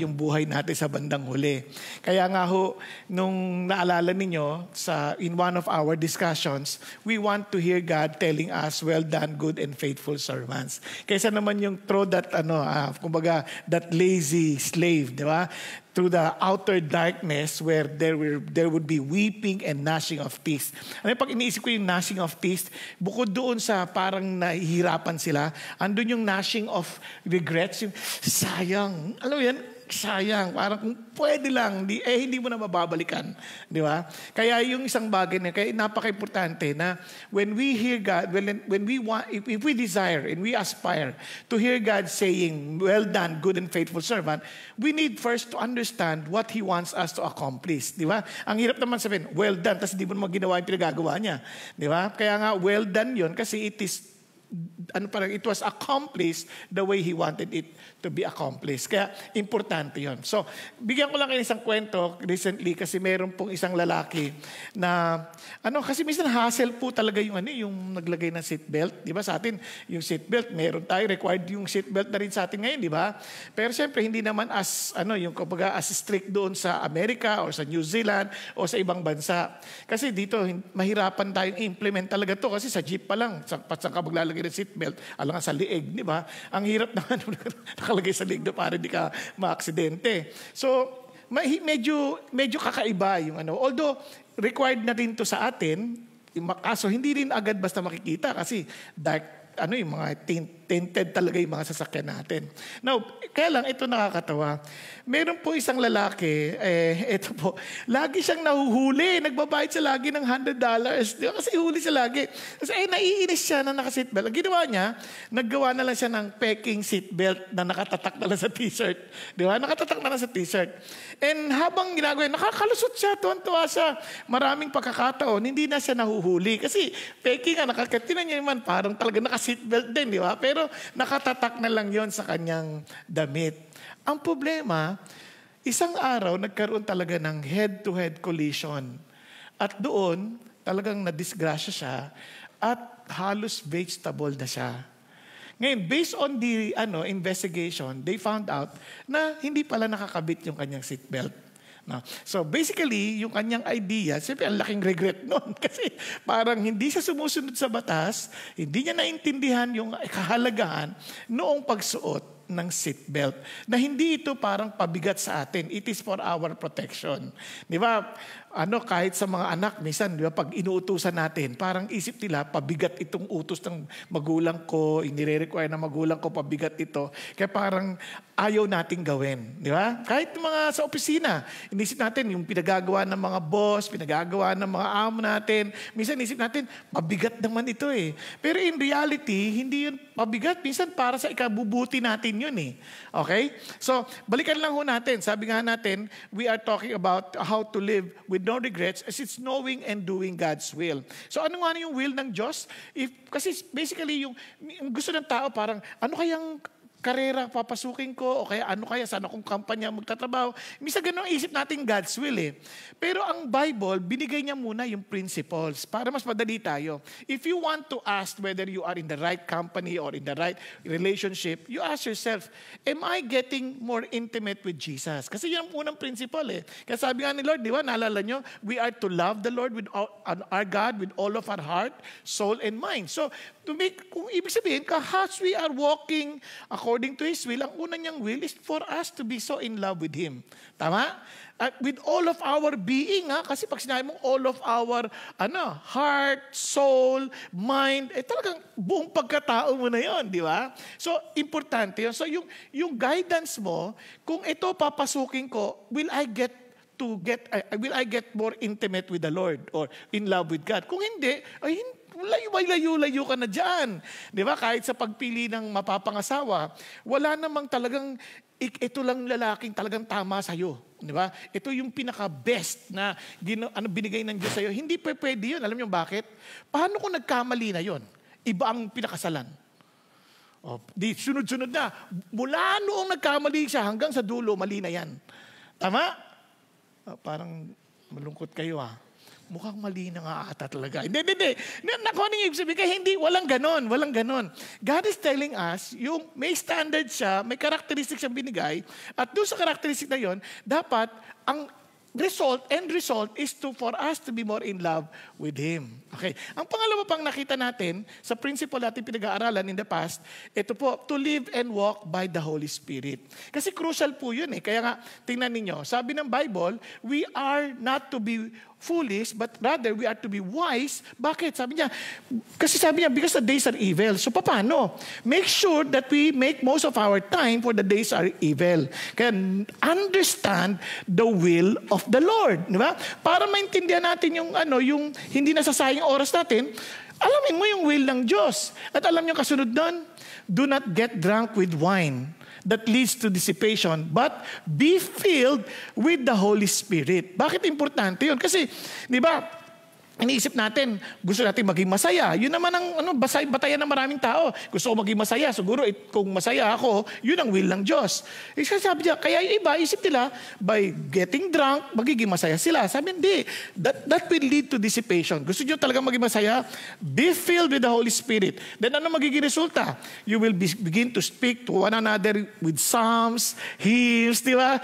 yung buhay natin sa bandang huli. Kaya nga ho, nung naalala ninyo, in one of our discussions, we want to hear God telling us, well done, good and faithful servants. Kaysa naman yung throw that, kumbaga, that lazy slave, di ba? Through the outer darkness where there would be weeping and gnashing of teeth. Pag iniisip ko yung gnashing of teeth, bukod doon sa parang nahihirapan sila, andun yung gnashing of regrets, yung sayang. Alam mo yan? Sayang. Parang kung pwede lang, hindi mo na mababalikan. Di ba? Kaya yung isang bagay na, kaya napaka-importante na when we hear God, when we want, if we desire and we aspire to hear God saying, well done, good and faithful servant, we need first to understand what He wants us to accomplish. Di ba? Ang hirap naman sabihin, well done, tapos di mo naman ginawa yung pinagagawa niya. Di ba? Kaya nga, well done yun kasi it was accomplished the way He wanted it to be accomplished. Kaya importante yon. So, bigyan ko lang kayo isang kwento recently kasi meron pong isang lalaki na, kasi minsan hassle po talaga yung naglagay ng seatbelt. Di ba sa atin, yung seatbelt, meron tayo, required yung seatbelt na rin sa atin ngayon, di ba? Pero siyempre, hindi naman as strict doon sa Amerika or sa New Zealand o sa ibang bansa. Kasi dito, mahirapan tayong implement talaga to kasi sa jeep pa lang, saan ka maglalagay ng seatbelt, alang sa liig, di ba? Ang hirap naman nakalagay sa liig doon para hindi ka maaksidente. So, medyo kakaiba yung although required na rin to sa atin, kaso hindi rin agad basta makikita kasi dark, yung mga tinted talaga yung mga sasakyan natin. Now, kaya lang ito nakakatawa. Meron po isang lalaki, ito po, lagi siyang nahuhuli. Nagbabayad siya lagi ng $100. Kasi huli siya lagi. Kasi naiinis siya na naka-seatbelt. Ang ginawa niya, naggawa na lang siya ng peking seatbelt na nakatatak na lang sa t-shirt. Di ba? Nakatatak na lang sa t-shirt. And habang ginagawa, nakakalusot siya, tuwan-tuwa siya. Maraming pagkakataon, hindi na siya nahuhuli. Kasi peking nga, nakakatinan niya naman, parang talaga naka-seatbelt din, di ba? Pero nakatatak na lang yon sa kanyang damit. Ang problema, isang araw nagkaroon talaga ng head-to-head collision. At doon, talagang nadisgrasya siya at halos vegetable na siya. Ngayon, based on the investigation, they found out na hindi pala nakakabit yung kanyang seatbelt. No. So basically, yung kanyang idea, siyempre ang laking regret noon kasi parang hindi siya sumusunod sa batas, hindi niya naintindihan yung kahalagahan noong pagsuot ng seatbelt. Na hindi ito parang pabigat sa atin. It is for our protection. Di ba? Kahit sa mga anak, minsan, di ba, pag inuutusan natin, parang isip nila, pabigat itong utos ng magulang ko, inire-require ng magulang ko, pabigat ito. Kaya parang ayaw nating gawin. Di ba? Kahit mga sa opisina, inisip natin yung pinagagawa ng mga boss, pinagagawa ng mga amo natin, minsan inisip natin, pabigat naman ito eh. Pero in reality, hindi yun pabigat. Minsan para sa ikabubuti natin yun eh. Okay? So, balikan lang ho natin. Sabi nga natin, we are talking about how to live with no regrets as it's knowing and doing God's will. So, ano nga yung will ng Diyos? Kasi basically, yung gusto ng tao parang, ano kayang karera papasukin ko o kaya ano kaya saan akong kampanya magtatrabaho. Minsan ganun ang isip natin God's will eh. Pero ang Bible, binigay niya muna yung principles para mas madali tayo. If you want to ask whether you are in the right company or in the right relationship, you ask yourself, am I getting more intimate with Jesus? Kasi yun ang unang principle eh. Kaya sabi nga ni Lord, di ba, naalala nyo, we are to love the Lord with our God with all of our heart, soul, and mind. So, kung ibig sabihin, as we are walking according to His will, ang una niyang will is for us to be so in love with Him. Tama? With all of our being, kasi pag sinabi mo all of our heart, soul, mind, talagang buong pagkatao mo na yon, di ba? So, importante yun. So, yung guidance mo, kung ito papasukin ko, will I get more intimate with the Lord or in love with God? Kung hindi, layo-layo ka na dyan. Di ba? Kahit sa pagpili ng mapapangasawa, wala namang talagang ito lang lalaking talagang tama sa'yo. Di ba? Ito yung pinaka-best na binigay ng Diyos sa'yo. Hindi pwede yun. Alam niyo bakit? Paano kung nagkamali na yun? Iba ang pinakasalan. Di sunod-sunod na. Mula noong nagkamali siya hanggang sa dulo, mali na yan. Tama? Parang malungkot kayo mukhang mali na nga ata talaga. Hindi. Nakuha niyo ibig sabihin, kaya hindi, walang ganon. God is telling us, yung may standard siya, may characteristic siyang binigay, at doon sa characteristic na yon, dapat ang end result is for us to be more in love with Him. Okay. Ang pangalawa pang nakita natin sa principle natin pinag-aaralan in the past, ito po, to live and walk by the Holy Spirit. Kasi crucial po yun eh. Kaya nga, tingnan ninyo, sabi ng Bible, we are not to be foolish, but rather we are to be wise. Bakit? Sabi niya, because the days are evil. So paano? Make sure that we make most of our time for the days are evil. Kaya understand the will of the Lord. Di ba? Para maintindihan natin yung hindi nasasayang oras natin, alamin mo yung will ng Diyos. At alam niyo kasunod doon, do not get drunk with wine that leads to dissipation, but be filled with the Holy Spirit. Bakit importante yun? Kasi, di ba, iniisip natin, gusto natin maging masaya. Yun naman ang batayan ng maraming tao. Gusto ko maging masaya. Siguro kung masaya ako, yun ang will ng Diyos. Sabi niya, kaya yung iba, isip nila, by getting drunk, magiging masaya sila. Sabi, hindi. That will lead to dissipation. Gusto niyo talaga maging masaya? Be filled with the Holy Spirit. Then ano magiging resulta? You will begin to speak to one another with psalms, hymns, di ba?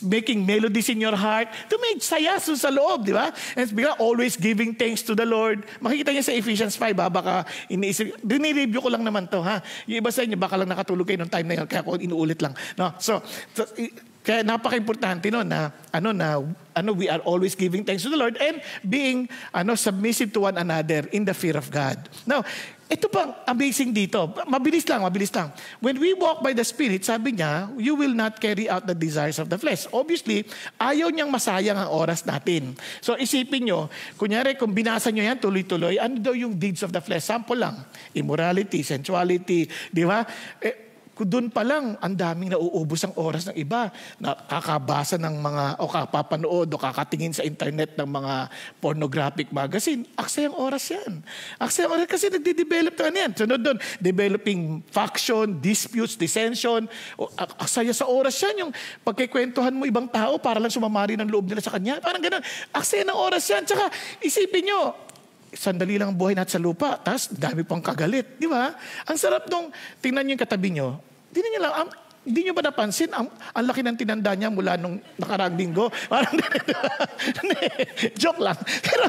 Making melodies in your heart. To make saya sa loob, di ba? And always giving thanks to the Lord. Makikita niya sa Ephesians 5, baka iniisip, dinireview ko lang naman to, ha? Yung iba sa inyo, baka lang nakatulog kayo nung time na yun, kaya ako inuulit lang. No? So kaya napaka-importante no, na we are always giving thanks to the Lord and being submissive to one another in the fear of God. Now, ito pang amazing dito. Mabilis lang. When we walk by the Spirit, sabi niya, you will not carry out the desires of the flesh. Obviously, ayaw niyang masayang ang oras natin. So isipin niyo, kunyari kung binasa niyo yan tuloy-tuloy, ano daw yung deeds of the flesh? Sample lang. Immorality, sensuality, di ba? Doon pa lang, ang daming nauubos ang oras ng iba. Nakakabasa ng mga, o kakapanood, o kakatingin sa internet ng mga pornographic magazine. Aksayang oras yan. Aksayang oras kasi nagde-develop na yan. Sunod doon, developing faction, disputes, dissension. Aksaya sa oras yan. Yung pagkikwentuhan mo ibang tao para lang sumamari ng loob nila sa kanya. Parang ganun. Aksaya ng oras yan. Tsaka isipin nyo, sandali lang ang buhay natin sa lupa, tapos dami pang kagalit, di ba? Ang sarap nung, tingnan nyo yung katabi nyo, hindi nyo ba napansin, ang laki ng tinanda niya mula nung nakaraang linggo? Parang, joke lang. Pero,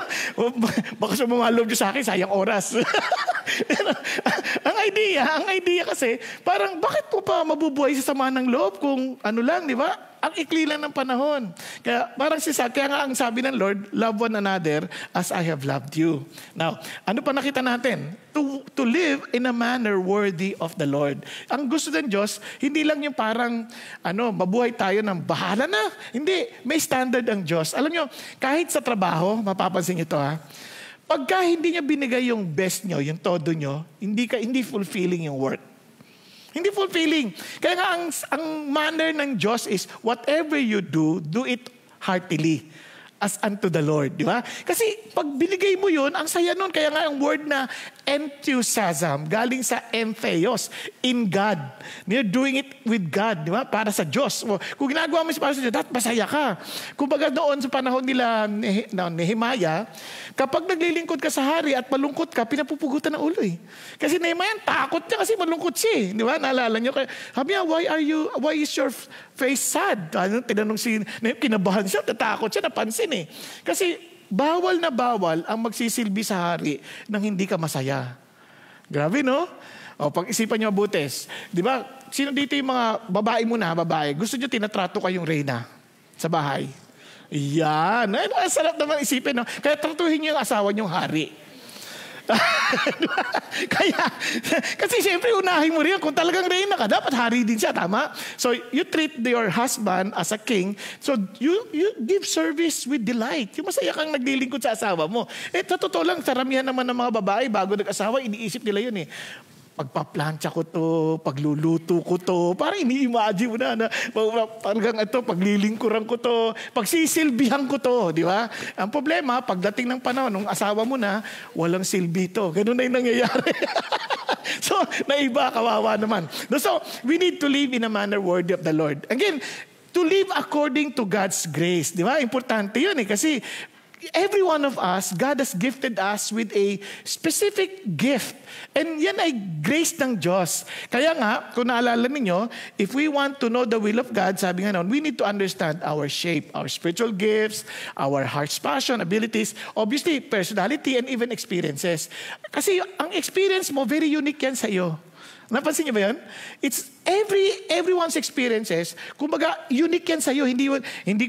baka sumamaloob nyo sa akin, sayang oras. Pero, ang idea kasi, parang, bakit po pa mabubuhay sa sama ng loob kung di ba? Ang ikli lang ng panahon. Kaya parang kaya nga ang sabi ng Lord, love one another as I have loved you. Now, ano pa nakita natin? To live in a manner worthy of the Lord. Ang gusto ng Diyos, hindi lang yung parang, mabuhay tayo ng bahala na. Hindi, may standard ang Diyos. Alam nyo, kahit sa trabaho, mapapansin nyo ito pagka hindi niya binigay yung best nyo, yung todo nyo, hindi fulfilling yung work. Hindi fulfilling. Kaya nga ang manner ng Diyos is whatever you do, do it heartily as unto the Lord. Di ba? Kasi pag binigay mo yun, ang saya nun. Kaya nga ang word na enthusiasm, galing sa entheos, in God. You're doing it with God, di ba? Para sa Diyos. Kung ginagawa mo para sa Diyos, masaya ka. Kung baga doon sa panahon nila Nehemiah, kapag naglilingkod ka sa hari at malungkot ka, pinapupugutan ng ulo eh. Kasi Nehemiah, takot niya kasi malungkot siya. Di ba? Naalala niyo. Sabi niya, why is your face sad? Tinanong kinabahan siya, natakot siya, napansin eh. Kasi bawal na bawal ang magsisilbi sa hari nang hindi ka masaya. Grabe, no? Pag-isipan niyo mabutis. Di ba? Sino dito yung mga babae? Gusto niyo tinatrato kayong reyna sa bahay? Yan. Ang sarap naman isipin, no? Kaya tratuhin niyo yung asawa niyong hari. Kasi siyempre unahin mo rin kung talagang reyna ka, dapat hari din siya, tama? So you treat your husband as a king, so you give service with delight. Yung masaya kang naglilingkod sa asawa mo. Sa totoo lang, saramihan naman ng mga babae bago nag-asawa, iniisip nila yun eh. Pagpaplansya ko to, pagluluto ko to, parang ini-imagine mo na parang ito, paglilingkuran ko to, pagsisilbihan ko to, di ba? Ang problema, pagdating ng panahon, nung asawa mo na, walang silbi to. Ganun na yung nangyayari. So, naiba, kawawa naman. So, we need to live in a manner worthy of the Lord. Again, to live according to God's grace. Di ba? Importante yun eh, kasi every one of us, God has gifted us with a specific gift. And yan ay grace ng Diyos. Kaya nga, kung naalala ninyo, if we want to know the will of God, sabi nga noon, we need to understand our shape, our spiritual gifts, our heart's passion, abilities, obviously, personality, and even experiences. Kasi ang experience mo, very unique yan sa iyo. Napansin niyo ba yan? It's everyone's experiences, kumbaga unique yan sa iyo. Hindi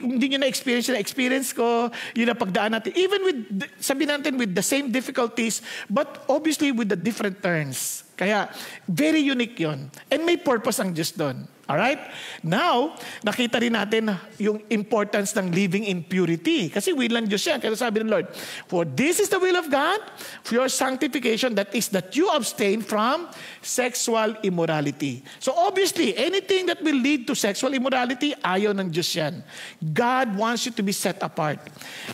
niyo na-experience na experience ko, yun na pagdaan natin. Even with, sabihin natin, with the same difficulties, but obviously with the different turns. Kaya, very unique yon. And may purpose ang Diyos doon. Alright? Now, nakita rin natin yung importance ng living in purity. Kasi will ng Diyos yan. Kaya sabi ng Lord, for this is the will of God, for your sanctification, that is that you abstain from sexual immorality. So obviously, anything that will lead to sexual immorality, ayaw ng Diyos yan. God wants you to be set apart.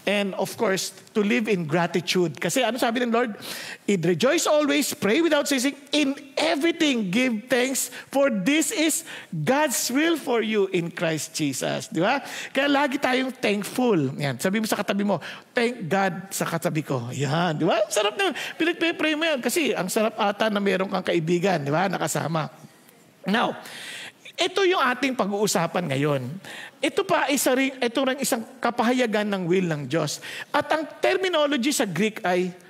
And of course, to live in gratitude. Kasi ano sabi ng Lord? Rejoice always, pray without ceasing, in everything give thanks, for this is God's will for you in Christ Jesus. Di ba? Kaya lagi tayong thankful. Yan. Sabi mo sa katabi mo, thank God sa katabi ko. Yan. Di ba? Sarap na. Pinag-pray mo yan. Kasi ang sarap ata na meron kang kaibigan. Di ba? Nakasama. Now, ito yung ating pag-uusapan ngayon. Ito rin isang kapahayagan ng will ng Diyos. At ang terminology sa Greek ay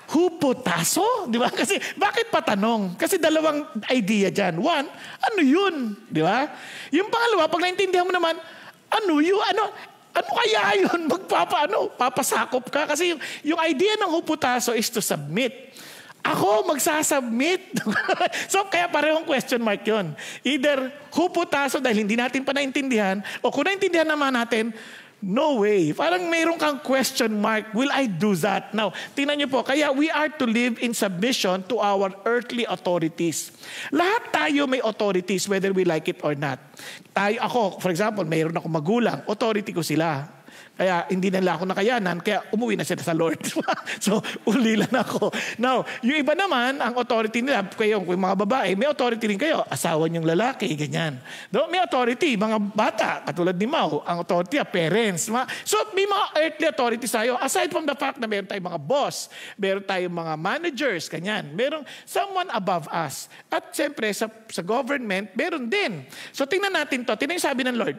hupotaso, di ba? Kasi, bakit patanong? Kasi dalawang idea dyan. One, ano yun? Di ba? Yung pangalawa, pag naintindihan mo naman, ano yun? Ano kaya yun? Papasakop ka? Kasi yung idea ng hupotaso is to submit. Ako magsasubmit. So, kaya parehong question mark yun. Either hupotaso dahil hindi natin pa naintindihan, o kung naintindihan naman natin, no way. Parang mayroon kang question mark. Will I do that? Now, tingnan niyo po. Kaya we are to live in submission to our earthly authorities. Lahat tayo may authorities whether we like it or not. Ako, for example, mayroon ako magulang. Authority ko sila. Kaya hindi nila ako nakayanan, kaya umuwi na sila sa Lord. So, uli lang ako. Now, yung iba naman, ang authority nila, kayo, kung mga babae, may authority rin kayo. Asawa niyong lalaki, ganyan. No? May authority, mga bata, katulad ni Mau, ang authority, parents. So, may mga earthly authorities tayo. Aside from the fact na meron tayong mga boss, meron tayong mga managers, ganyan. Meron someone above us. At siyempre, sa government, meron din. So, tingnan natin to. Tingnan yung sabi ng Lord.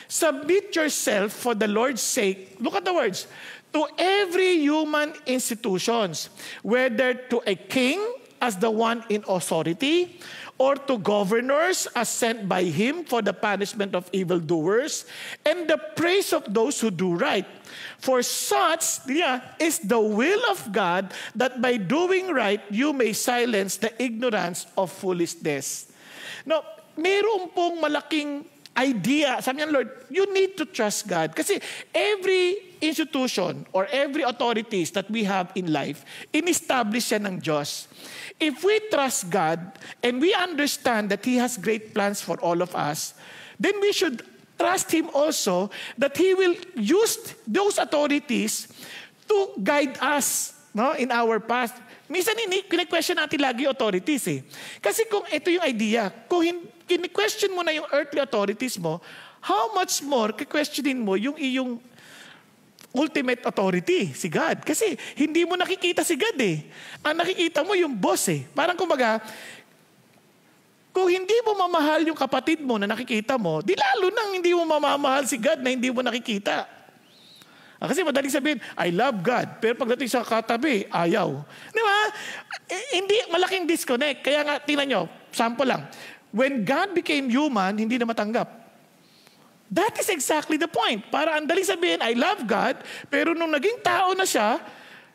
Submit yourself for the Lord's sake, look at the words, to every human institutions, whether to a king as the one in authority, or to governors as sent by him for the punishment of evildoers, and the praise of those who do right. For such is the will of God, that by doing right, you may silence the ignorance of foolishness. Now, meron pong malaking idea. Sabi niya, Lord, you need to trust God. Kasi every institution or every authorities that we have in life, in-establish yan ng Diyos. If we trust God and we understand that He has great plans for all of us, then we should trust Him also that He will use those authorities to guide us, no, in our path. Minsan, kine-question natin lagi authorities eh. Kasi kung ito yung idea, kung kine-question mo na yung earthly authorities mo, how much more kike-questionin mo yung iyong ultimate authority, si God. Kasi hindi mo nakikita si God eh. Ang nakikita mo yung boss eh. Parang kumbaga, kung hindi mo mamahal yung kapatid mo na nakikita mo, di lalo nang hindi mo mamamahal si God na hindi mo nakikita. Kasi madaling sabihin, I love God. Pero pagdating sa katabi, ayaw. Di ba? Hindi, malaking disconnect. Kaya nga, tingnan nyo, sample lang. When God became human, hindi na matanggap. That is exactly the point. Para ang daling sabihin, I love God, pero nung naging tao na siya,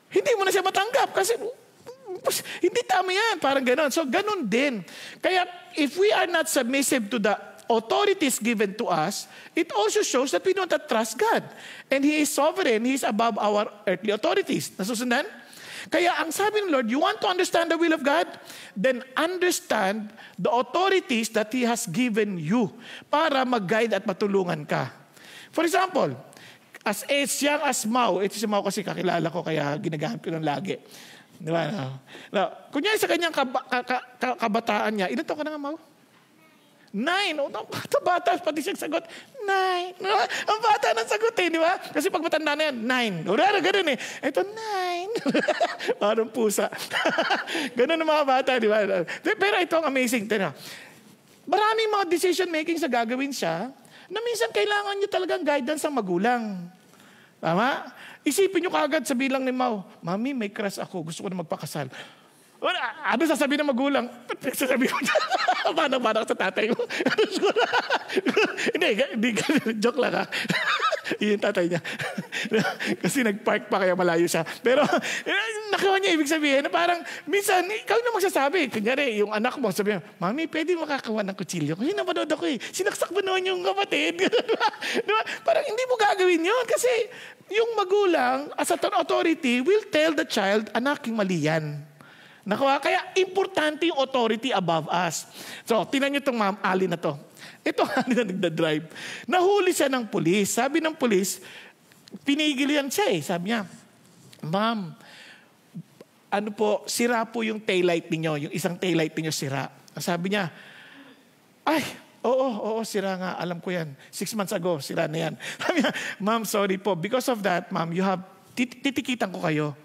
hindi mo na siya matanggap. Kasi hindi tama yan. Parang ganon. So, ganon din. Kaya, if we are not submissive to the authorities given to us, it also shows that we don't trust God. And He is sovereign. He is above our earthly authorities. Nasusundan? Kaya ang sabi ng Lord, you want to understand the will of God? Then understand the authorities that He has given you para mag-guide at matulungan ka. For example, as young as Mau, ito si Mau kasi kakilala ko kaya ginagamit ko ng lagi. Di ba? Now, kunyari sa kanyang kabataan niya, ilan taon ka na nga, Mau? 9. O, bata, pati siyang sagot, 9. Ang bata nang sagot di ba? Kasi pag matanda na yan, 9. O, ganun eh. Ito, 9. Parang pusa. Ganun ang mga bata, di ba? Pero ito ang amazing. Tina, maraming mga decision making sa gagawin siya na minsan kailangan niyo talagang guidance ng magulang. Tama? Isipin niyo kaagad, sabihin lang ni Mau, Mami, may crush ako, gusto ko na magpakasal. Ano sasabihin ng magulang? Sasabihin ko na, paano sa tatay mo? Hindi, joke lang ha. Yun yung tatay niya. Kasi nag-park pa kaya malayo siya. Pero nakuha niya ibig sabihin na parang minsan, ikaw na magsasabi. Kunyari, yung anak mo sabihin, Mami, pwede makakawa ng kutsilyo. Kasi napanood ako eh. Sinaksak ba naman yung kapatid? Diba? Parang hindi mo gagawin yun. Kasi yung magulang, as an authority, will tell the child, anak, yung mali yan. Nakuha? Kaya importante yung authority above us. So, tingnan niyo itong Ma'am Ali na to. Ito nga na nagdadrive. Nahuli siya ng pulis. Sabi ng pulis, pinigil yan siya eh. Sabi niya, Ma'am, ano po, sira po yung taillight ninyo. Yung isang taillight ninyo sira. Sabi niya, ay, oo, sira nga. Alam ko yan. 6 months ago, sira na yan. Sabi niya, Ma'am, sorry po. Because of that, Ma'am, titikitan ko kayo.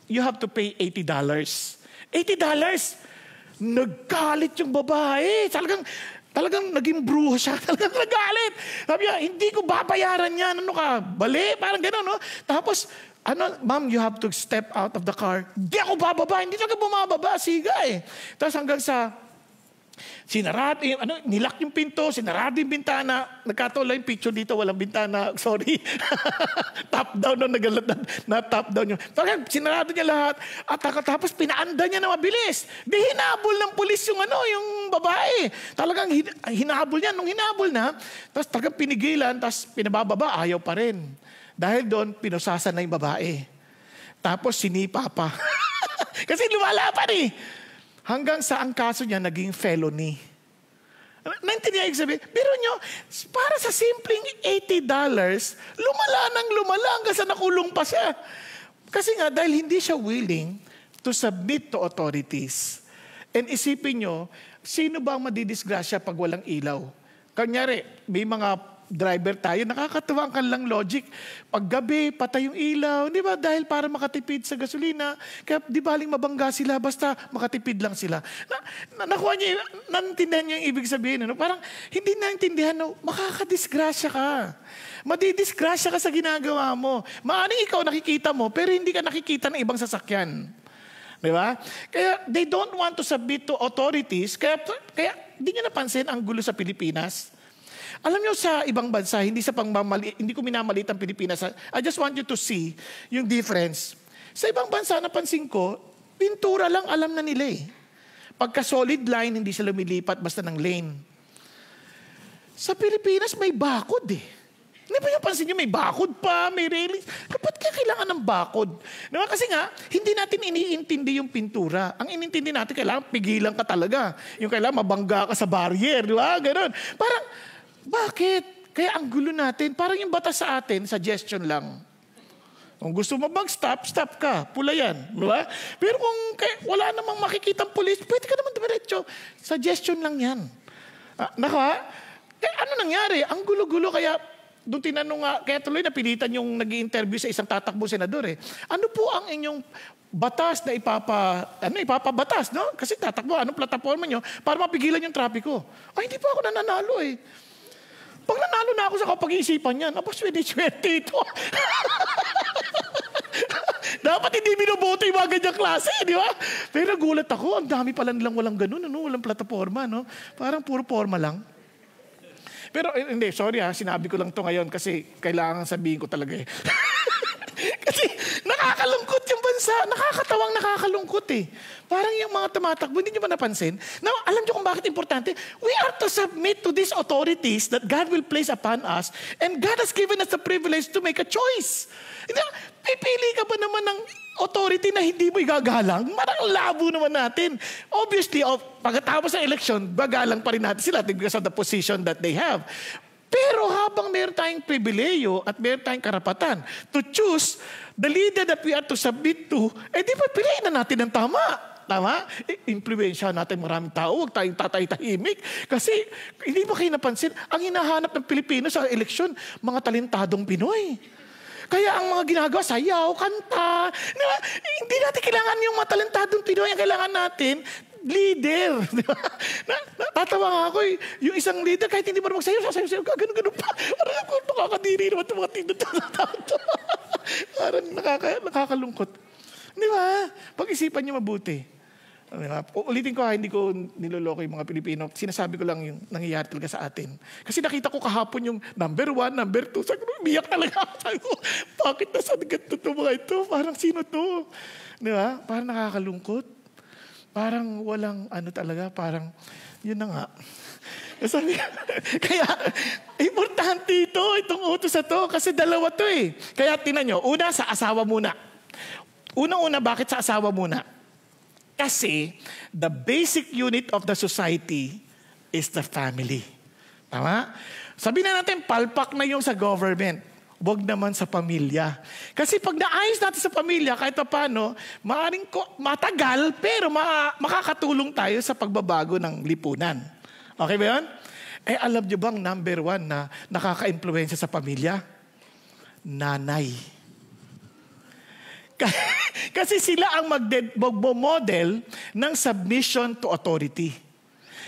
You have to pay $80. $80? Naggalit yung babae. Talagang naging bruha siya. Talagang nagalit. Sabi niya, hindi ko babayaran yan. Ano ka? Bali? Parang gano'n, no? Tapos, Ma'am, you have to step out of the car. Hindi ako bababa. Hindi talaga bumababa. Siga eh. Tapos hanggang sa sinarado, nilak yung pinto, sinarado yung bintana. Nagkataon yung picture dito, walang bintana. Sorry. Top down na top down yun. Parang sinarado niya lahat. At tapos pinaanda niya na mabilis. Di hinabol ng pulis yung yung babae. Talagang hinabol niya. Nung hinabol na, tapos talagang pinigilan, tapos pinabababa, ayaw pa rin. Dahil doon, pinusasan na yung babae. Tapos sinipa pa. Kasi lumalapan eh. Hanggang sa ang kaso niya naging felony. Naintindihan yung sabihin? Pero nyo, para sa simpleng $80, lumala hanggang sa nakulong pa siya. Kasi nga, dahil hindi siya willing to submit to authorities. And isipin nyo, sino ba ang madidisgrasya pag walang ilaw? Kanyari, may mga driver tayo, nakakatuwa ang kanilang logic. Pag gabi, patay yung ilaw, di ba? Dahil para makatipid sa gasolina, kaya di baling mabangga sila, basta makatipid lang sila. Nakuha niya, naintindihan niya yung ibig sabihin. Parang hindi naintindihan, makakadisgrasya ka. Madidisgrasya ka sa ginagawa mo. Maaring ikaw nakikita mo, pero hindi ka nakikita ng ibang sasakyan. Di ba? Kaya they don't want to submit to authorities, kaya di niyo napansin ang gulo sa Pilipinas. Alam niyo sa ibang bansa, hindi ko minamalit ang Pilipinas. I just want you to see yung difference. Sa ibang bansa, napansin ko, pintura lang alam na nila eh. Pagka solid line, hindi sila lumilipat basta ng lane. Sa Pilipinas, may bakod eh. Hindi ba yung pansin niyo, may bakod pa, may railings. Kapag kailangan ng bakod? Diba? Kasi nga, hindi natin iniintindi yung pintura. Ang inintindi natin, kailangan pigilan ka talaga. Yung kailangan mabangga ka sa barrier. Diba? Ganon. Parang, bakit? Kaya ang gulo natin, parang yung batas sa atin, suggestion lang. Kung gusto mo mag-stop, stop ka. Pula yan. Diba? Pero kung wala namang makikitang pulis, pwede ka naman diretso. Suggestion lang yan. Ano nangyari? Ang gulo-gulo, kaya doon tinanong nga, kaya tuloy napilitan yung nag-i-interview sa isang tatakbo senador eh. Ano po ang inyong batas na ipapabatas, no? Kasi tatakbo, anong plataforma nyo para mapigilan yung trapiko? Ay, hindi pa ako nananalo eh. Pag nanalo na ako sa kapag-iisipan yan, swerte ito. Dapat hindi binuboto yung mga ganyang klase, di ba? Pero nagulat ako, ang dami pala nilang walang ganun, walang plataforma, no? Parang puro forma lang. Pero hindi, sorry sinabi ko lang to ngayon kasi kailangan sabihin ko talaga eh. Kasi nakakalungkot yung bansa, nakakatawang nakakalungkot eh. Parang yung mga tumatakbo, hindi nyo ba napansin? Now, alam nyo kung bakit importante? We are to submit to these authorities that God will place upon us, and God has given us the privilege to make a choice. Pipili ka ba naman ng authority na hindi mo igagalang? Marang labo naman natin. Obviously, pagkatapos ng election, bagalang pa rin natin sila because of the position that they have. Pero habang meron tayong pribileyo at meron tayong karapatan to choose the leader that we are to submit to, di ba piliin na natin ang tama? Tama? Impluwensya natin maraming tao. Huwag tayong tatay-tahimik. Kasi hindi ba kayo napansin, ang hinahanap ng Pilipino sa eleksyon, mga talentadong Pinoy. Kaya ang mga ginagawa, sayaw, kanta. Diba? Hindi natin kailangan yung mga talentadong Pinoy. Ang kailangan natin, leader. Diba? Natatawa nga ako yung isang leader, kahit hindi mo magsayaw, sasayaw, ganun pa. Parang ako, nakakadiri naman itong mga tinatawag. Parang nakakalungkot. Di ba? Pag-isipan niyo mabuti. Diba? Ulitin ko hindi ko niloloko yung mga Pilipino. Sinasabi ko lang yung nangyayari talaga sa atin. Kasi nakita ko kahapon yung number 1, number 2. Sabi ko, umiyak talaga. Sabi ko, bakit nasa ganito to mga ito? Parang sino to? Diba? Parang nakakalungkot. Parang walang talaga, parang yun na nga. Sabi, kaya, importante itong utos na to, kasi dalawa to eh. Kaya tinan nyo, una sa asawa muna. Unang-una, bakit sa asawa muna? Kasi the basic unit of the society is the family. Tama? Sabi na natin, palpak na yung sa government. Huwag naman sa pamilya. Kasi pag naayos natin sa pamilya, kahit paano, maaaring matagal, pero makakatulong tayo sa pagbabago ng lipunan. Okay ba yun? Alam nyo bang number 1 na nakaka-influensya sa pamilya? Nanay. Kasi sila ang magmo-model ng submission to authority.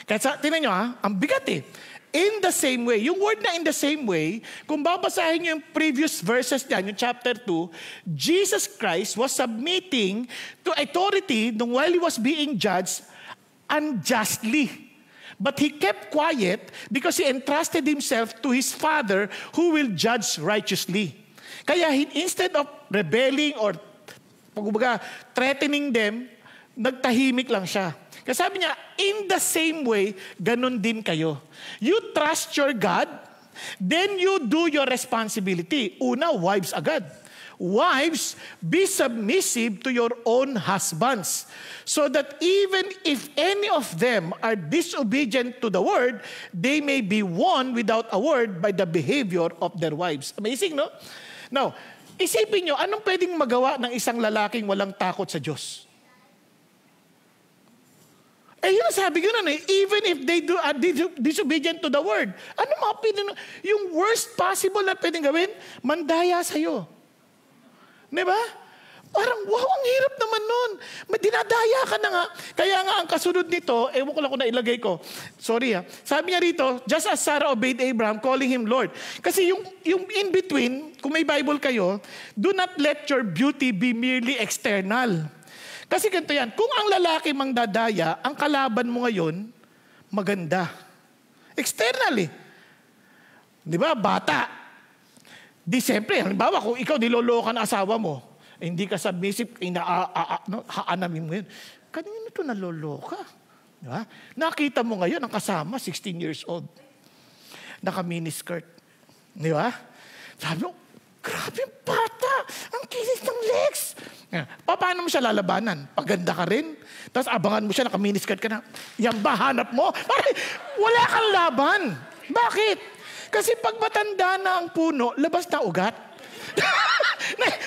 Kaya tinan nyo ang bigat eh. In the same way, yung word na in the same way, kung babasahin nyo yung previous verses niyan, yung chapter 2, Jesus Christ was submitting to authority while He was being judged unjustly. But He kept quiet because He entrusted Himself to His Father who will judge righteously. Kaya instead of rebelling or threatening them, nagtahimik lang siya. Kasi sabi niya, in the same way, ganun din kayo. You trust your God, then you do your responsibility. Una, wives agad. Wives, be submissive to your own husbands, so that even if any of them are disobedient to the word, they may be won without a word by the behavior of their wives. Amazing, no? Now, isipin nyo, anong pwedeng magawa ng isang lalaking walang takot sa Diyos? Yun sabi ko nun even if they are disobedient to the word, ano mga yung worst possible na pwedeng gawin? Mandaya sa'yo. Diba? Parang, wow, ang hirap naman nun. Dinadaya ka na nga. Kaya nga, ang kasunod nito, ewan ko lang kung nailagay ko. Sorry Sabi niya rito, just as Sarah obeyed Abraham, calling him Lord. Kasi yung in between, kung may Bible kayo, do not let your beauty be merely external. Kasi ganito yan, kung ang lalaki mang dadaya, ang kalaban mo ngayon, maganda. External Di ba? Bata. Di siyempre, halimbawa, kung ikaw niloloko na asawa mo, hindi ka submissive, haanamin mo yun. Kanino ito naloloka? Diba? Nakita mo ngayon, ang kasama, 16 years old. Naka-miniskirt. Di ba? Sabi mo, grabe bata! Ang kinis ng legs! Paano mo siya lalabanan? Paganda ka rin? Tapos abangan mo siya, naka-miniskirt ka na. Yan ba, hanap mo? Wala kang laban. Bakit? Kasi pag matanda na ang puno, labas na ugat.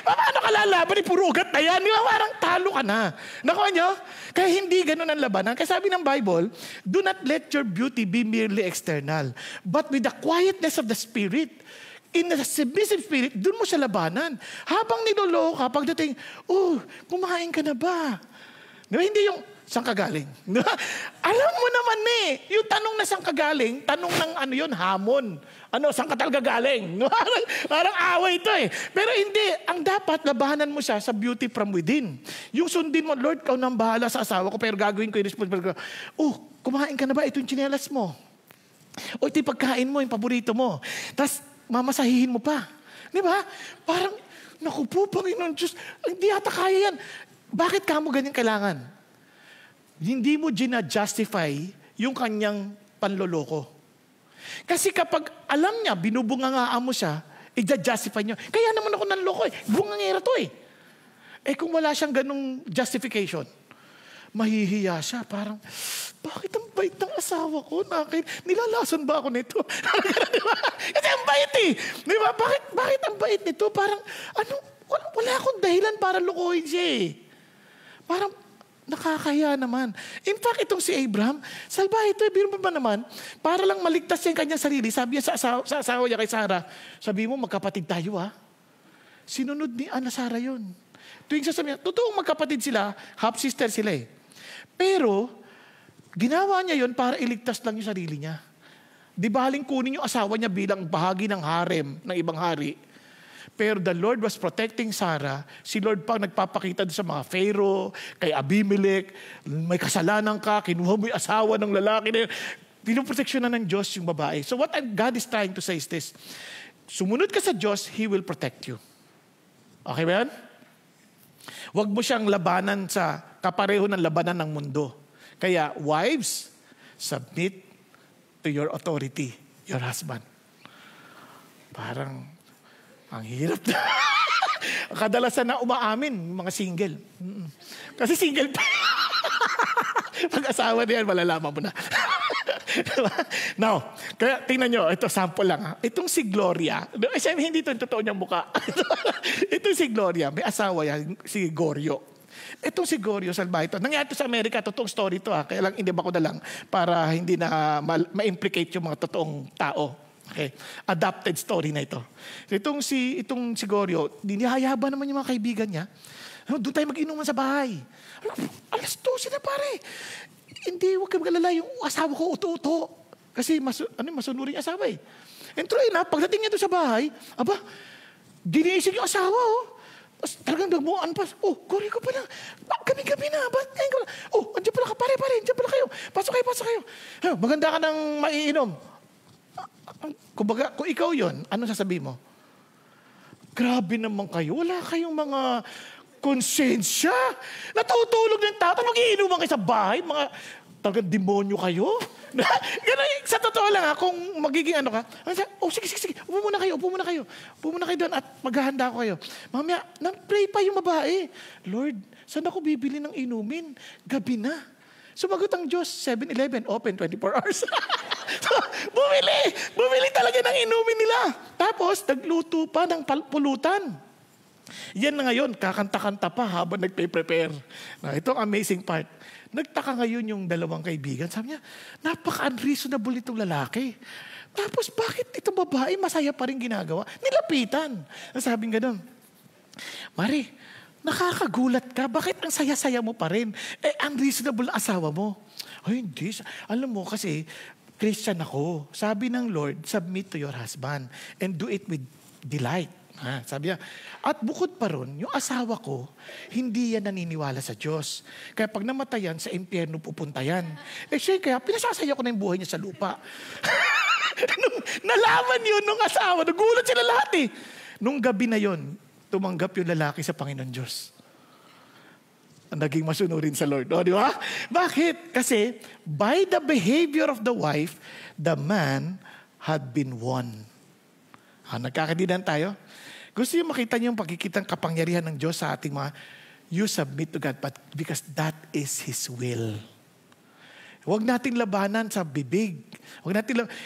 Paano ka lalaban? Puro ugat na yan. Di ba? Parang talo ka na. Nakuha nyo? Kaya hindi ganun ang labanan. Kaya sabi ng Bible, do not let your beauty be merely external, but with the quietness of the Spirit. In the submissive spirit, dun mo siya labanan. Habang niloloko ka, pagdating, kumain ka na ba? Diba? Hindi yung, saan ka galing? Diba? Alam mo naman yung tanong na saan ka galing, tanong ng hamon. Saan ka talaga galing? Parang away ito Pero hindi, ang dapat, labanan mo siya sa beauty from within. Yung sundin mo, Lord, ikaw nang bahala sa asawa ko, pero gagawin ko yung responsibility ko. Kumain ka na ba? Ito yung tsinelas mo. Ito yung pagkain mo, yung paborito mo. Tapos, mamasahihin mo pa. Di ba? Parang, naku po, Panginoon Diyos, hindi yata kaya yan. Bakit ka mo ganyan kailangan? Hindi mo gina-justify yung kanyang panloloko. Kasi kapag alam niya, binubungangaan mo siya, i-justify niya. Kaya naman ako nanloko Bungangera to kung wala siyang ganung justification, mahihiya siya. Parang, bakit ang bait ng asawa ko? Nilalason ba ako nito? Diba? Kasi ang bait Diba? Bakit ang bait nito? Parang, wala akong dahilan para lukuhin siya Parang, Nakakaya naman. In fact, itong si Abraham, salbahe ito, biro ba naman, para lang maligtas niya yung kanyang sarili, sabi niya sa asawa niya kay Sarah, sabi mo, magkapatid tayo Sinunod ni Ana Sarah yun. Tuwing sasabi niya, totoong magkapatid sila, half-sister sila Pero, ginawa niya yun para iligtas lang yung sarili niya. Di baling kunin yung asawa niya bilang bahagi ng harem ng ibang hari. Pero the Lord was protecting Sarah. Si Lord pa nagpapakita sa mga Pharaoh, kay Abimelech, may kasalanan ka, kinuha mo yung asawa ng lalaki na yun. Pinoproteksyonan ng Diyos yung babae. So what God is trying to say is this, sumunod ka sa Diyos, He will protect you. Okay ba yan? Huwag mo siyang labanan sa kapareho ng labanan ng mundo. Kaya, wives, submit to your authority, your husband. Parang, ang hirap na. Kadalasan na umaamin, mga single. Kasi single pa. Pag-asawa na yan, malalaman mo na. Now, kaya tingnan nyo, ito sample lang Itong si Gloria, hindi ito yung totoo niyang mukha. Itong si Gloria, may asawa yan, si Gorio. Itong si Gorio Salvaje ito. Nangyari ito sa Amerika, totoong story ito Kaya lang, hindi ba ko na lang para hindi na ma-implicate yung mga totoong tao. Okay. Adapted story na ito. Itong si Gorio, dinihayaba naman yung mga kaibigan niya. Doon tayo mag-inuman sa bahay. Alas 12 na pare. Hindi, huwag kang magalala yung asawa ko uto-uto. Kasi masunuring asawa And true enough, pagdating niya doon sa bahay, ginising yung asawa Tapos talagang nagmuan pa. Gorio ko pala. Gabi-gabi na. Andiyan pala ka, pare. Andiyan pala kayo. Pasok kayo. Maganda ka ng maiinom. Kumbaga, kung ikaw yon, ano sasabihin mo? Grabe naman kayo. Wala kayong mga konsensya. Natutulog ng tao. Mag-iinuman kayo sa bahay. Mga talagang demonyo kayo. Ganun, sa totoo lang kung magiging sige. Upo muna kayo doon at maghahanda ko kayo. Mamaya, nag-pray pa yung babae. Lord, saan ako bibili ng inumin? Gabi na. Sumagot ang Diyos, 7-Eleven, open 24 hours. Bumili talaga ng inumin nila. Tapos, nagluto pa ng pulutan. Yan na ngayon, kakanta-kanta pa habang nagpe-prepare. Ito ang amazing part. Nagtaka ngayon yung dalawang kaibigan. Sabi niya, napaka-unreasonable itong lalaki. Tapos, bakit itong babae masaya pa rin ginagawa? Nilapitan. Nasabing gano'n, Mari, nakakagulat ka. Bakit ang saya-saya mo pa rin? Unreasonable na asawa mo. Ay, hindi. Alam mo kasi, Christian ako. Sabi ng Lord, submit to your husband and do it with delight. Sabi niya, at bukod pa ron, yung asawa ko, hindi yan naniniwala sa Diyos. Kaya pag namatayan, sa impyerno pupunta yan. Siya kaya, pinasasaya ko na yung buhay niya sa lupa. Nung nalaman yun nung asawa, nagulat sila lahat Nung gabi na yun, tumanggap yung lalaki sa Panginoon Diyos. Naging masunurin sa Lord. Di ba? Bakit? Kasi, by the behavior of the wife, the man had been won. Nagkakadinan tayo? Gusto niyo makita niyo yung pagkikitang kapangyarihan ng Diyos sa ating mga, you submit to God, but because that is His will. Huwag natin labanan sa bibig.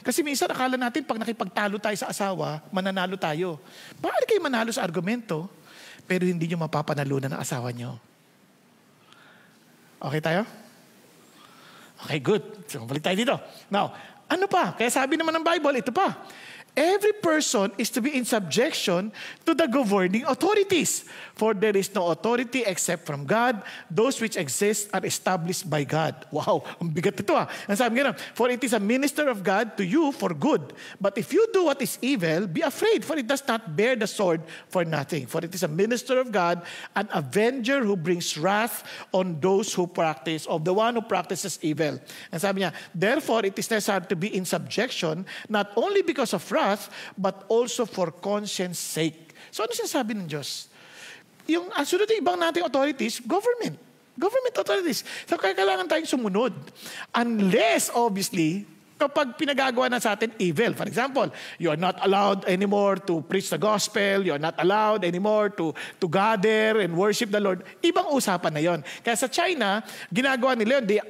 Kasi minsan akala natin pag nakipagtalo tayo sa asawa, mananalo tayo. Bakit kayo manalo sa argumento, pero hindi niyo mapapanalunan ng asawa niyo? Okay tayo? Okay, good. So, balik tayo dito. Now, ano pa? Kaya sabi naman ng Bible, ito pa. Every person is to be in subjection to the governing authorities. For there is no authority except from God. Those which exist are established by God. Wow, ang bigat ito Ang sabi nga, for it is a minister of God to you for good. But if you do what is evil, be afraid, for it does not bear the sword for nothing. For it is a minister of God, an avenger who brings wrath on those who practice, of the one who practices evil. And sabi niya, therefore it is necessary to be in subjection, not only because of wrath, but also for conscience sake. So ano sinasabi ng Diyos? Yung sunod yung ibang nating authorities, government authorities. So kaya kailangan tayong sumunod. Unless, obviously, kapag pinagagawa na sa atin evil. For example, you are not allowed anymore to preach the gospel. You are not allowed anymore to gather and worship the Lord. Ibang usapan na yon. Kaya sa China, ginagawa nila yun,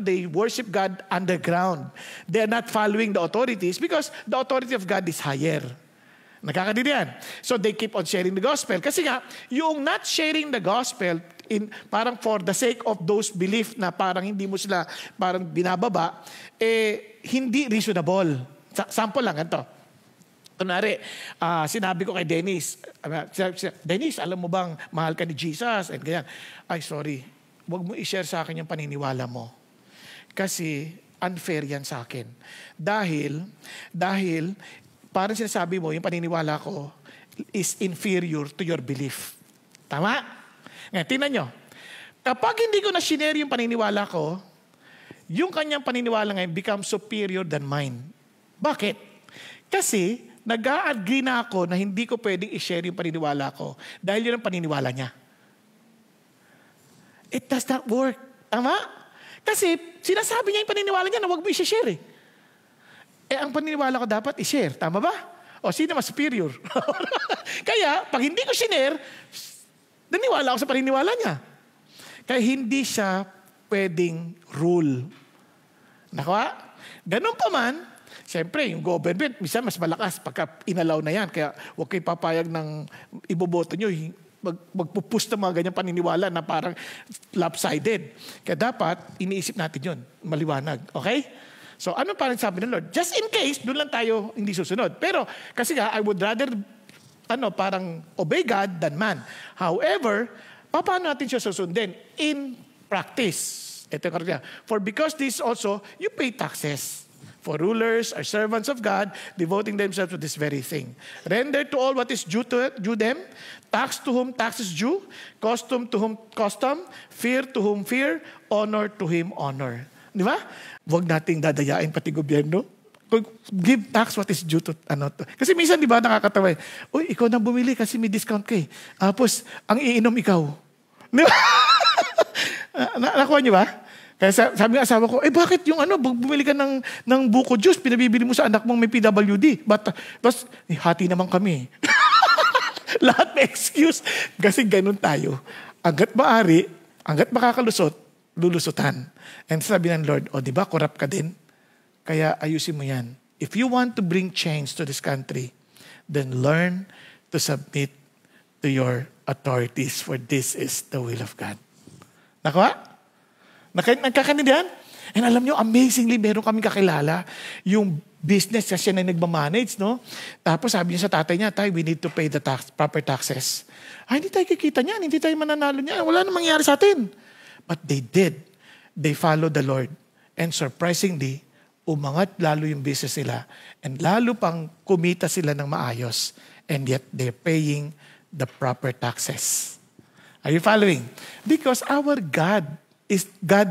they worship God underground. They are not following the authorities because the authority of God is higher. Nakakadiyan. So they keep on sharing the gospel. Kasi nga, yung not sharing the gospel parang for the sake of those belief na parang hindi mo sila parang binababa, hindi reasonable. Sample lang, ito. Kunwari, sinabi ko kay Dennis, Dennis, alam mo bang mahal ka ni Jesus? And ganyan. Ay, sorry. Huwag mo i-share sa akin yung paniniwala mo. Kasi unfair yan sa akin. Dahil, parang sinasabi mo, yung paniniwala ko is inferior to your belief. Tama? Ngayon, tingnan nyo. Kapag hindi ko na-share yung paniniwala ko, yung kanyang paniniwala ngayon becomes superior than mine. Bakit? Kasi, nag-a-agree na ako na hindi ko pwedeng i-share yung paniniwala ko dahil yun ang paniniwala niya. It does not work. Tama? Kasi sinasabi niya yung paniniwala niya na huwag mo i-share ang paniniwala ko dapat i-share. Tama ba? O sino mas superior? Kaya, pag hindi ko share, naniwala ako sa paniniwala niya. Kaya hindi siya pwedeng rule. Nakuha? Ganun pa man, siyempre, yung government, minsan mas malakas pagka inalaw na yan. Kaya huwag kayo papayag ng iboboto nyo. Magpupush na mga ganyang paniniwala na parang lopsided. Kaya dapat, iniisip natin yun. Maliwanag. Okay? So, ano parang sabi ng Lord? Just in case, doon lang tayo hindi susunod. Pero, kasi I would rather, parang obey God than man. However, paano natin siya susundin? In practice. Ito yung karga. For because this also, you pay taxes. For rulers are servants of God, devoting themselves to this very thing. Render to all what is due them, tax to whom tax is due, custom to whom custom, fear to whom fear, honor to him honor. Di ba? Huwag nating dadayain pati gobyerno. Give tax what is due to, to. Kasi minsan, di ba, nakakatawa uy, ikaw na bumili kasi may discount ka eh. Tapos, ang iinom ikaw. Di ba? Nakuha niyo ba? Kaya sabi ng asawa ko, bakit yung bumili ka ng buko juice, pinabibili mo sa anak mong may PWD. Tapos, hati naman kami. Lahat may excuse. Kasi ganun tayo. Hanggat maaari, hanggat makakalusot, lulusutan. And sabi ng Lord, di ba, corrupt ka din? Kaya ayusin mo yan. If you want to bring change to this country, then learn to submit to your authorities, for this is the will of God. Nakuha? Nagkakanindihan? And alam nyo, amazingly, meron kaming kakilala, yung business kasi siya na nagmamanage, no? Tapos sabi niya sa tatay niya, Tay, we need to pay the proper taxes. Hindi tayo kikita niyan, hindi tayo mananalo niyan, wala namang mangyari sa atin. But they did. They followed the Lord. And surprisingly, umangat lalo yung business nila. And lalo pang kumita sila ng maayos. And yet, they're paying the proper taxes. Are you following? Because our God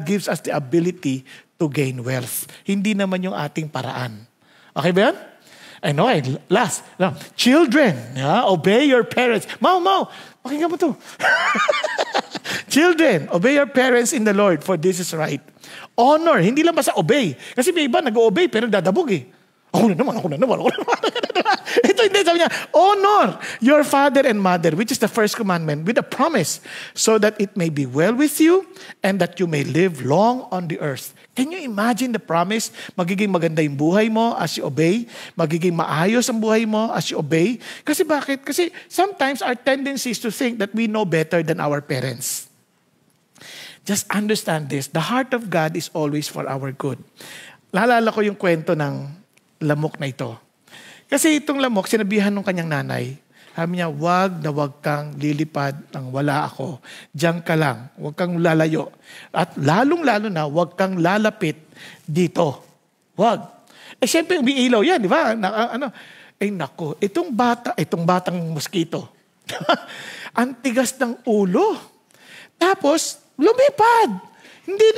gives us the ability to gain wealth. Hindi naman yung ating paraan. Okay ba yan? Last. Children, obey your parents. Mau, pakinggan mo to. Children, obey your parents in the Lord, for this is right. Honor, hindi lang basta obey. Kasi may iba nag-obey pero dadabog eh. Ako na naman. Ito hindi, sabi niya, honor your father and mother, which is the first commandment, with a promise, so that it may be well with you and that you may live long on the earth. Can you imagine the promise? Magiging maganda yung buhay mo as you obey. Magiging maayos ang buhay mo as you obey. Kasi bakit? Kasi sometimes our tendency is to think that we know better than our parents. Just understand this. The heart of God is always for our good. Naalala ko yung kwento ng lamok na ito. Kasi itong lamok, sinabihan ng kanyang nanay, sabi niya, wag kang lilipad ng wala ako. Diyan ka lang. Wag kang lalayo. At lalong-lalo na, wag kang lalapit dito. Wag. Siyempre, umiilaw yan, di ba? Nako, itong batang mosquito, ang tigas ng ulo. Tapos, lumipad.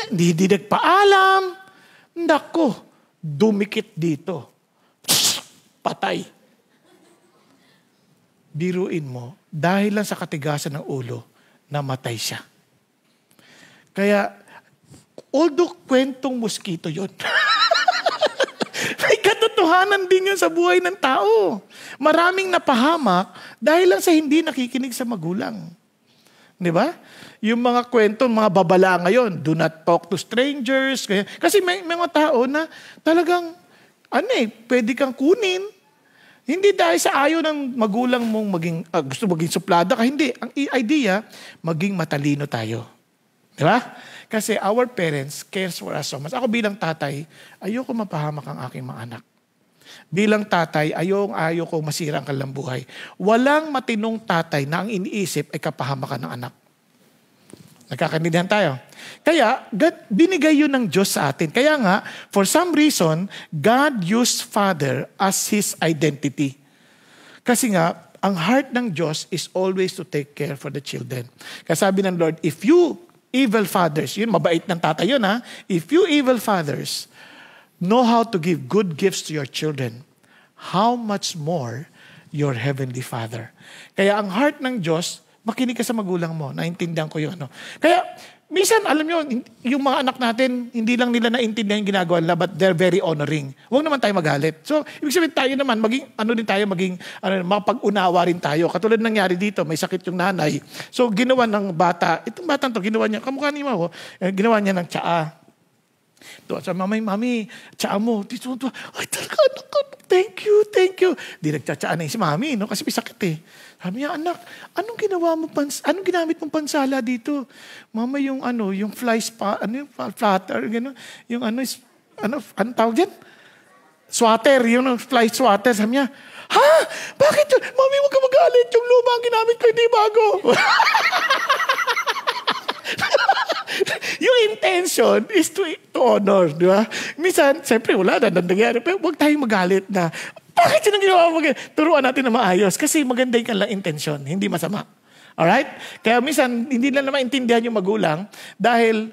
Hindi nagpaalam. Nako, dumikit dito. Patay. Biruin mo, dahil lang sa katigasan ng ulo, namatay siya. Kaya, although kwentong mosquito yun, may katotohanan din yun sa buhay ng tao. Maraming napahamak dahil lang sa hindi nakikinig sa magulang. Di ba? Yung mga kwento, mga babala ngayon, do not talk to strangers. Kasi may mga tao na talagang, pwede kang kunin. Hindi dahil sa ayaw ng magulang mong gusto maging suplada ka. Hindi. Ang idea, maging matalino tayo. Di ba? Kasi our parents cares for us so much. Ako bilang tatay, ayoko mapahamak ang aking mga anak. Bilang tatay, ayaw ko masira ang kanilang buhay. Walang matinong tatay na ang iniisip ay kapahamakan ng anak. Nagkakaintindihan tayo. Kaya, binigay yun ng Diyos sa atin. Kaya nga, for some reason, God used Father as His identity. Kasi nga, ang heart ng Diyos is always to take care for the children. Kaya sabi ng Lord, if you evil fathers, yun, mabait ng tatay yun ha, if you evil fathers know how to give good gifts to your children, how much more your heavenly Father. Kaya ang heart ng Diyos, makinig ka sa magulang mo. Naintindihan ko yung ano. Kaya, minsan, alam nyo, yung mga anak natin, hindi lang nila naintindihan yung ginagawa nila, but they're very honoring. Huwag naman tayo magalit. So, ibig sabihin tayo naman, mapag-unawa rin tayo. Katulad nangyari dito, may sakit yung nanay. So, ginawa ng bata, itong batang to, ginawa niya, kamukha ni Mao, ginawa niya ng tsaa. Doon sa mami, tsaa mo. Dito, ay talaga, anak, thank you. Di nagtsatsaa na si mami, no? Kasi may sakit eh. Sabi niya, anak, anong ginamit mong pansala dito? Mama, yung flutter, gano'n. Yung ano tawag dyan? Swatter, yung fly swatter. Sabi niya, ha? Bakit yun? Mami, huwag ka magalit. Yung luma ang ginamit ko, hindi bago. Yung intention is to honor, di ba? Minsan, siyempre, wala na nangyari. Pero huwag tayong magalit na, bakit yun ang ginawa mo? Turuan natin na maayos. Kasi maganda yung kanilang intention, hindi masama. Alright? Kaya minsan, hindi na naman intindihan yung magulang dahil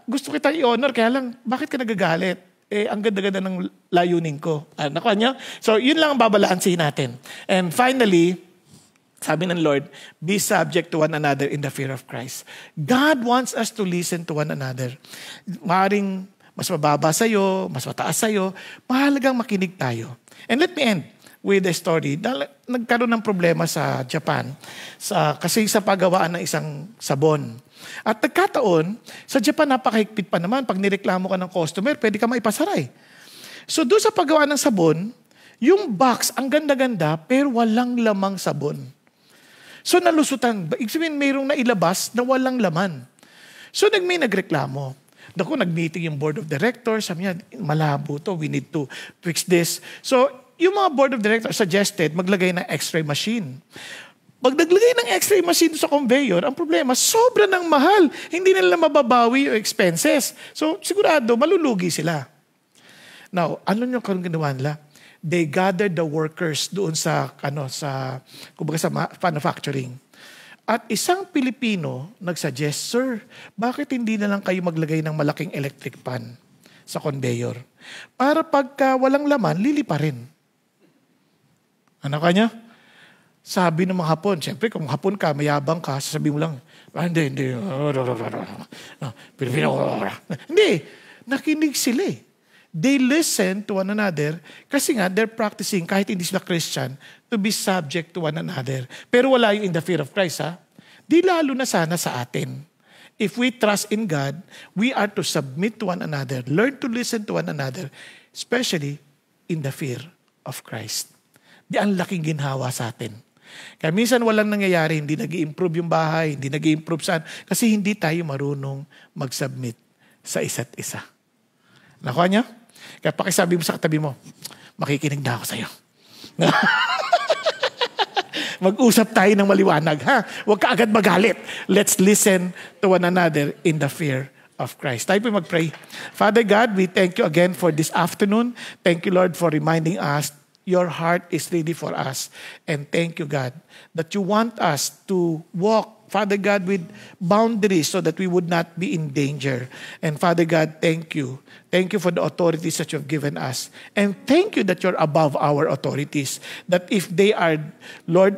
gusto kita i-honor, kaya lang, bakit ka nagagalit? Ang ganda-ganda ng layunin ko. Nakuha niyo? So, yun lang ang babalansin natin. And finally, sabi ng Lord, be subject to one another in the fear of Christ. God wants us to listen to one another. Maaring mas mababa sa'yo, mas mataas sa'yo, mahalagang makinig tayo. And let me end with a story. Nagkaroon ng problema sa Japan kasi sa paggawaan ng isang sabon. At nagkataon, sa Japan napakahigpit pa naman. Pag nireklamo ka ng customer, pwede ka maipasaray. So doon sa paggawa ng sabon, yung box, ang ganda-ganda, pero walang lamang sabon. So nalusutan. Ibig sabihin, mayroong nailabas na walang laman. So may nagreklamo. Naku, nag-meeting yung board of directors. Sabi niya, malabo to. We need to fix this. So yung mga board of directors suggested maglagay ng x-ray machine. Pag naglagay ng x-ray machine sa conveyor, ang problema, sobra ng mahal. Hindi nila mababawi yung expenses. So sigurado, malulugi sila. Now, ano nyo kung ginawa nila? They gathered the workers doon sa manufacturing. At isang Pilipino nagsuggest, Sir, bakit hindi na lang kayo maglagay ng malaking electric pan sa conveyor? Para pagka walang laman, lilipa rin. Ano kanya? Sabi ng mga Hapon, siyempre kung Hapon ka, mayabang ka, sasabihin mo lang, hindi. Pilipino. Hindi. Nakinig sila eh. They listen to one another kasi nga they're practicing, kahit hindi sila Christian, to be subject to one another. Pero wala yung in the fear of Christ, ha? Di lalo na sana sa atin. If we trust in God, we are to submit to one another, learn to listen to one another, especially in the fear of Christ. Di ang laking ginhawa sa atin. Kaya minsan walang nangyayari, hindi nag-i-improve yung bahay, hindi nag-i-improve saan, kasi hindi tayo marunong mag-submit sa isa't isa. Nakuha niya? Kaya pakisabi mo sa katabi mo, makikinig na ako sa'yo. Mag-usap tayo ng maliwanag, ha? Huwag ka agad magalit. Let's listen to one another in the fear of Christ. Tayo po mag-pray. Father God, we thank you again for this afternoon. Thank you, Lord, for reminding us your heart is ready for us. And thank you, God, that you want us to walk, Father God, with boundaries so that we would not be in danger. And Father God, thank you. Thank you for the authorities that you have given us. And thank you that you're above our authorities. That if they are, Lord,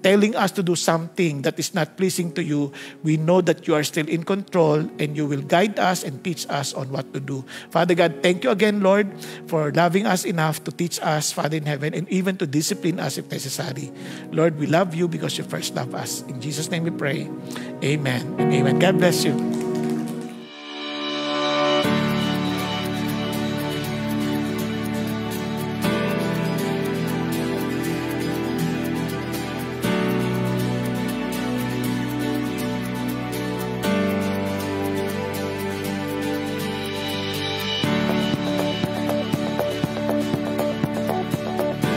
telling us to do something that is not pleasing to you, we know that you are still in control and you will guide us and teach us on what to do. Father God, thank you again, Lord, for loving us enough to teach us, Father in heaven, and even to discipline us if necessary. Lord, we love you because you first love us. In Jesus' name we pray. Amen and amen. God bless you.